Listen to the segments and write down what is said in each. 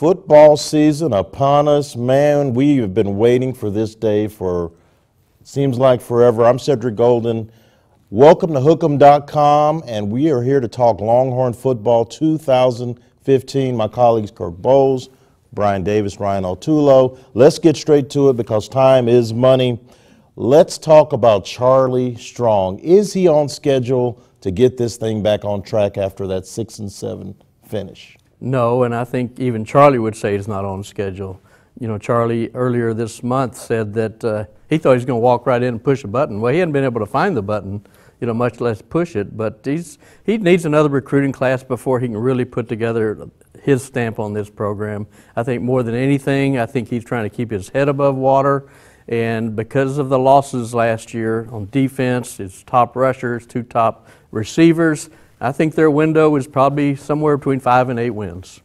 Football season upon us. Man, we have been waiting for this day for, seems like forever. I'm Cedric Golden. Welcome to Hook'em.com, and we are here to talk Longhorn football 2015. My colleagues Kirk Bohls, Davis, Ryan Autullo. Let's get straight to it because time is money. Let's talk about Charlie Strong. Is he on schedule to get this thing back on track after that 6-7 finish? No, and I think even Charlie would say it's not on schedule. You know, Charlie earlier this month said that he thought he was going to walk right in and push a button. Well, he hadn't been able to find the button, you know, much less push it. But he needs another recruiting class before he can really put together his stamp on this program. I think more than anything, I think he's trying to keep his head above water. And because of the losses last year on defense, his top rushers, 2 top receivers, I think their window is probably somewhere between 5 and 8 wins.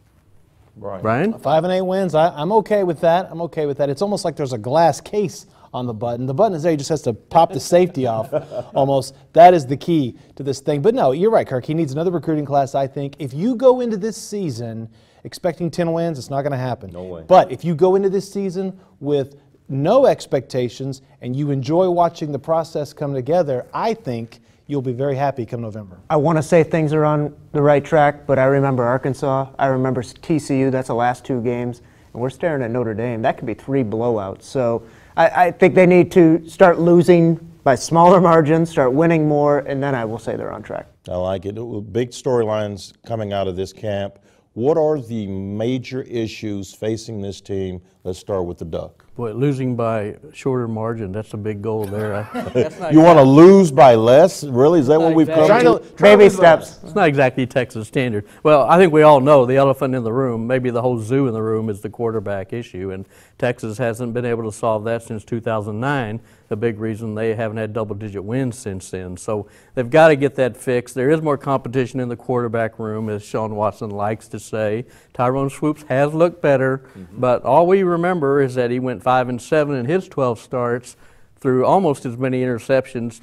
Brian? 5 and 8 wins. I'm okay with that. I'm okay with that. It's almost like there's a glass case on the button. The button is there. He just has to pop the safety off almost. That is the key to this thing. But no, you're right, Kirk. He needs another recruiting class, I think. If you go into this season expecting 10 wins, it's not going to happen. No way. But if you go into this season with no expectations and you enjoy watching the process come together, I think you'll be very happy come November. I want to say things are on the right track, but I remember Arkansas. I remember TCU. That's the last 2 games. And we're staring at Notre Dame. That could be 3 blowouts. So I think they need to start losing by smaller margins, start winning more, and then I will say they're on track. I like it. Big storylines coming out of this camp. What are the major issues facing this team? Let's start with the Duck. Boy, losing by shorter margin, that's a big goal there. You want to lose by less? Really? Is that what we've come to? Baby steps. It's not exactly Texas standard. Well, I think we all know the elephant in the room, maybe the whole zoo in the room, is the quarterback issue, and Texas hasn't been able to solve that since 2009. The big reason they haven't had double-digit wins since then. So they've got to get that fixed. There is more competition in the quarterback room, as Sean Watson likes to say. Tyrone Swoops has looked better, but all we remember is that he went 5-7 in his 12 starts through almost as many interceptions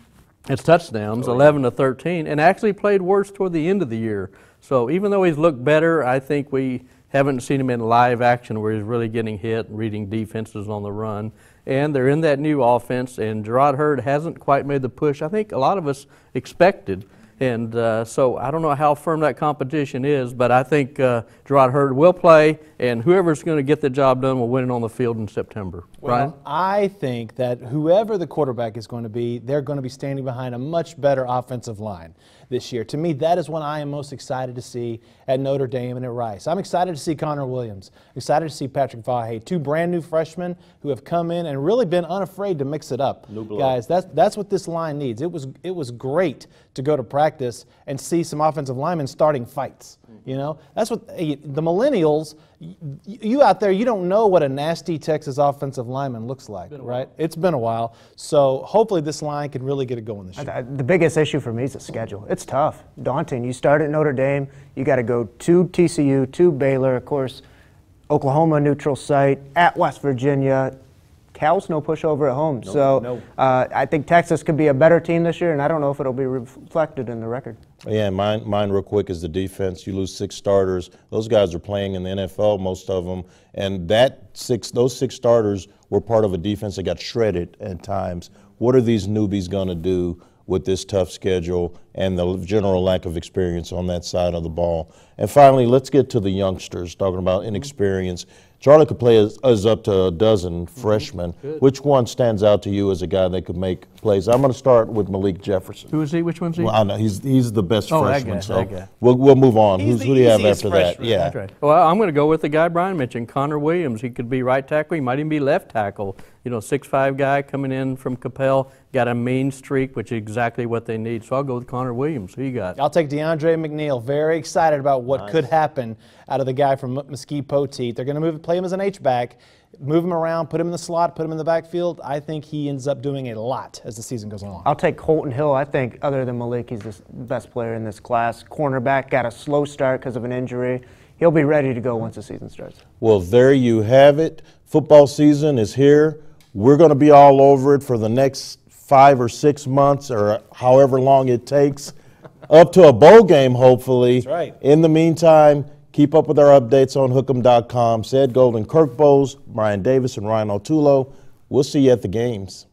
as touchdowns, 11-13, and actually played worse toward the end of the year. So even though he's looked better, I think we haven't seen him in live action where he's really getting hit, reading defenses on the run. And they're in that new offense, and Gerard Hurd hasn't quite made the push I think a lot of us expected. And so I don't know how firm that competition is, but I think Gerard Hurd will play, and whoever's going to get the job done will win it on the field in September. Brian? Well, I think that whoever the quarterback is going to be, they're going to be standing behind a much better offensive line this year. To me, that is what I am most excited to see at Notre Dame and at Rice. I'm excited to see Connor Williams, excited to see Patrick Vahe, 2 brand new freshmen who have come in and really been unafraid to mix it up. Guys, that's what this line needs. It was great to go to practice and see some offensive linemen starting fights. You know, that's what the millennials, you out there, you don't know what a nasty Texas offensive lineman looks like, right? It's been a while. So hopefully this line can really get it going this year. The biggest issue for me is the schedule. It's tough, daunting. You start at Notre Dame, you got to go to TCU, to Baylor, of course, Oklahoma neutral site, at West Virginia. Cal's no pushover at home. I think Texas could be a better team this year, and I don't know if it'll be reflected in the record. Yeah, mine real quick is the defense. You lose 6 starters. Those guys are playing in the NFL, most of them, and those 6 starters were part of a defense that got shredded at times. What are these newbies going to do with this tough schedule and the general lack of experience on that side of the ball? And finally, let's get to the youngsters, talking about inexperience. Charlie could play as up to a dozen freshmen. Which one stands out to you as a guy that could make plays? I'm going to start with Malik Jefferson. Who is he? Which one's he? Well, I know he's the best freshman. That guy. We'll move on. Who do you have after freshman. that? Yeah. That's right. Well, I'm going to go with the guy Brian mentioned, Connor Williams. He could be right tackle. He might even be left tackle. You know, 6'5" guy coming in from Capel, got a mean streak, which is exactly what they need. So I'll go with Connor Williams. Who you got? I'll take DeAndre McNeil. Very excited about what could happen out of the guy from Mesquite Poteet. They're going to play him as an H-back, move him around, put him in the slot, put him in the backfield. I think he ends up doing a lot as the season goes along. I'll take Colton Hill. I think other than Malik, he's the best player in this class. Cornerback, got a slow start because of an injury. He'll be ready to go once the season starts. Well, there you have it. Football season is here. We're going to be all over it for the next 5 or 6 months or however long it takes, up to a bowl game, hopefully. That's right. In the meantime, Keep up with our updates on hook'em.com. Ced Golden, Kirk Bohls, Brian Davis, and Ryan Autullo. We'll see you at the games.